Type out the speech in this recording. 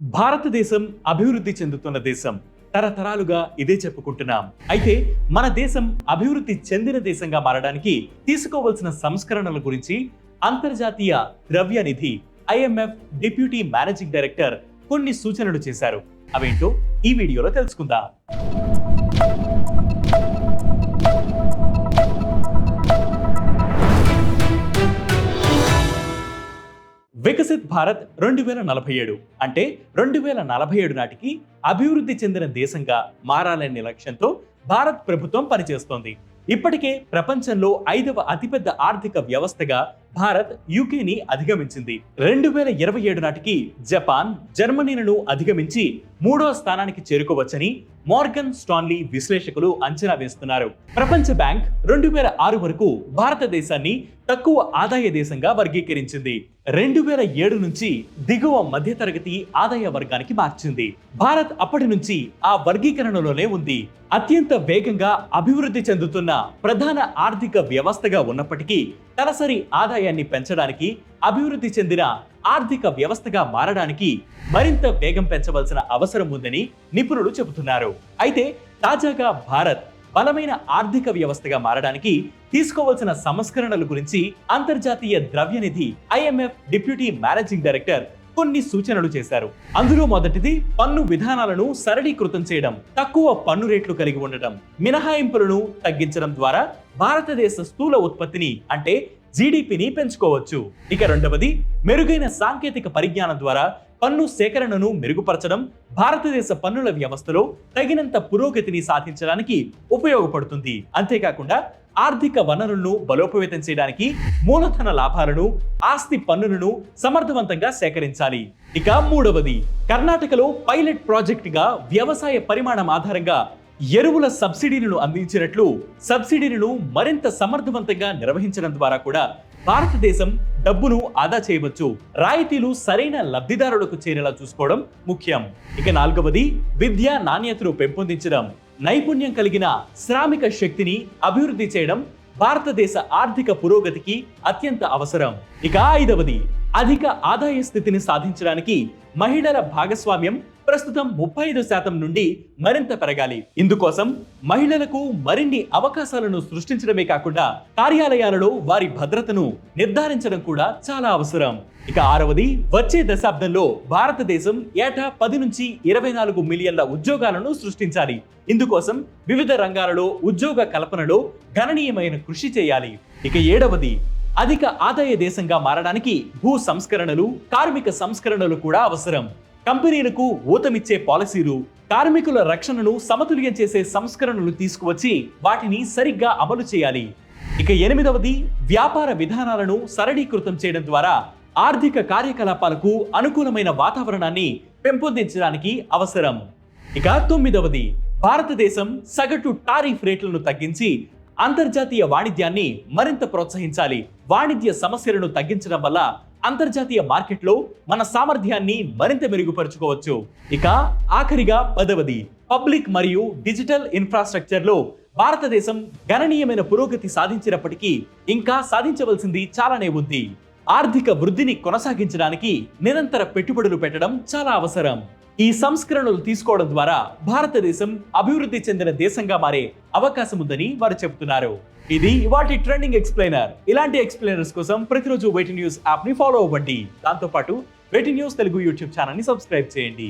భారతదేశం అభివృద్ధి చెందుతున్న దేశం. తరతరాలుగా ఇదే చెప్పుకుంటున్నాం. అయితే మన దేశం అభివృద్ధి చెందిన దేశంగా మారడానికి తీసుకోవాల్సిన సంస్కరణల గురించి అంతర్జాతీయ ద్రవ్య నిధి IMF డిప్యూటీ మేనేజింగ్ డైరెక్టర్ కొన్ని సూచనలు చేశారు. అవేంటో ఈ వీడియోలో తెలుసుకుందాం. వికసిత్ భారత్ 2047 అంటే 2047 నాటికి అభివృద్ధి చెందిన దేశంగా మారాలనే లక్ష్యంతో భారత్ ప్రభుత్వం పనిచేస్తోంది. ఇప్పటికే ప్రపంచంలో 5వ అతిపెద్ద ఆర్థిక వ్యవస్థగా భారత్ యూకేని అధిగమించింది. 2027 నాటికి జపాన్ జర్మనీలను అధిగమించి 3వ స్థానానికి చేరుకోవచ్చని మోర్గన్ స్టాన్లీ విశ్లేషకులు అంచనా వేస్తున్నారు. ప్రపంచ బ్యాంక్ 2006 వరకు భారతదేశాన్ని తక్కువ ఆదాయ దేశంగా వర్గీకరించింది. 2007 నుంచి దిగువ మధ్యతరగతి ఆదాయ వర్గానికి మార్చింది. భారత్ అప్పటి నుంచి ఆ వర్గీకరణలోనే ఉంది. అత్యంత వేగంగా అభివృద్ధి చెందుతున్న ప్రధాన ఆర్థిక వ్యవస్థగా ఉన్నప్పటికీ తలసరి ఆదాయాన్ని పెంచడానికి, అభివృద్ధి చెందిన ఆర్థిక వ్యవస్థగా మారడానికి మరింత వేగం పెంచవలసిన అవసరం ఉందని నిపుణులు చెబుతున్నారు. అయితే తాజాగా భారత్ బలమైన ఆర్థిక వ్యవస్థగా మారడానికి తీసుకోవాల్సిన సంస్కరణల గురించి అంతర్జాతీయ ద్రవ్య నిధి IMF డిప్యూటీ మేనేజింగ్ డైరెక్టర్ కొన్ని సూచనలు చేశారు. అందులో మొదటిది పన్ను విధానాలను సరళీకృతం చేయడం, తక్కువ పన్ను రేట్లు కలిగి ఉండటం, మినహాయింపులను తగ్గించడం ద్వారా భారతదేశ స్థూల ఉత్పత్తిని అంటే GDPని పెంచుకోవచ్చు. ఇక రెండవది మెరుగైన సాంకేతిక పరిజ్ఞానం ద్వారా పన్ను సేకరణను మెరుగుపరచడం భారతదేశ పన్నుల వ్యవస్థలో తగినంత పురోగతిని సాధించడానికి ఉపయోగపడుతుంది. అంతేకాకుండా ఆర్థిక వనరులను బలోపేతం చేయడానికి మూలధన లాభాలను, ఆస్తి పన్నులను సమర్థవంతంగా సేకరించాలి. ఇక మూడవది కర్ణాటకలో పైలట్ ప్రాజెక్టుగా వ్యవసాయ పరిమాణం ఆధారంగా ఎరువుల సబ్సిడీలను అందించినట్లు సబ్సిడీలను మరింత సమర్థవంతంగా నిర్వహించడం ద్వారా కూడా భారతదేశం డబ్బును ఆదా చేయవచ్చు. రాయితీలు సరైన లబ్ధిదారులకు చేరేలా చూసుకోవడం ముఖ్యం. ఇక నాలుగవది విద్యా నాణ్యతను పెంపొందించడం, నైపుణ్యం కలిగిన శ్రామిక శక్తిని అభివృద్ధి చేయడం భారతదేశ ఆర్థిక పురోగతికి అత్యంత అవసరం. ఇక ఐదవది అధిక ఆదాయ స్థితిని సాధించడానికి మహిళల భాగస్వామ్యం ప్రస్తుతం 35% నుండి మరింత పెరగాలి. ఇందుకోసం మహిళలకు మరిన్ని అవకాశాలను సృష్టించడమే కాకుండా కార్యాలయాలలో వారి భద్రతను నిర్ధారించడం కూడా చాలా అవసరం. ఇక ఆరవది వచ్చే దశాబ్దంలో భారతదేశం ఏటా 10 నుంచి 24 మిలియన్ల ఉద్యోగాలను సృష్టించాలి. ఇందుకోసం వివిధ రంగాలలో ఉద్యోగ కల్పనలో గణనీయమైన కృషి చేయాలి. ఇక ఏడవది అధిక ఆదాయ దేశంగా మారడానికి భూ సంస్కరణలు, కార్మిక సంస్కరణలు కూడా అవసరం. కంపెనీలకు ఊతమిచ్చే పాలసీలు, కార్మికుల రక్షణను సమతుల్యం చేసే సంస్కరణలు తీసుకువచ్చి వాటిని సరిగ్గా అమలు చేయాలి. ఇక ఎనిమిదవది వ్యాపార విధానాలను సరళీకృతం చేయడం ద్వారా ఆర్థిక కార్యకలాపాలకు అనుకూలమైన వాతావరణాన్ని పెంపొందించడానికి అవసరం. ఇక తొమ్మిదవది భారతదేశం సగటు టారిఫ్ రేట్లను తగ్గించి అంతర్జాతీయ వాణిజ్యాన్ని మరింత ప్రోత్సహించాలి. వాణిజ్య సమస్యలను తగ్గించడం వల్ల అంతర్జాతీయ మార్కెట్లో మన సామర్థ్యాన్ని మరింత మెరుగుపరుచుకోవచ్చు. ఇక ఆఖరిగా 10వది పబ్లిక్ మరియు డిజిటల్ ఇన్ఫ్రాస్ట్రక్చర్లో భారతదేశం గణనీయమైన పురోగతి సాధించినప్పటికీ ఇంకా సాధించవలసింది చాలానే ఉంది. ఆర్థిక వృద్ధిని కొనసాగించడానికి నిరంతర పెట్టుబడులు పెట్టడం చాలా అవసరం. ఈ సంస్కరణలు తీసుకోవడం ద్వారా భారతదేశం అభివృద్ధి చెందిన దేశంగా మారే అవకాశం ఉందని వారు చెబుతున్నారు. ఇది ఇవాల్టి ట్రెండింగ్ ఎక్స్ప్లెయినర్. ఇలాంటి ఎక్స్ప్లెయినర్స్ కోసం ప్రతిరోజు వెయిట్ న్యూస్ యాప్ ని ఫాలో అవ్వండి. దాంతోపాటు Way2 News Telugu YouTube channel ని సబ్స్క్రైబ్ చేయండి.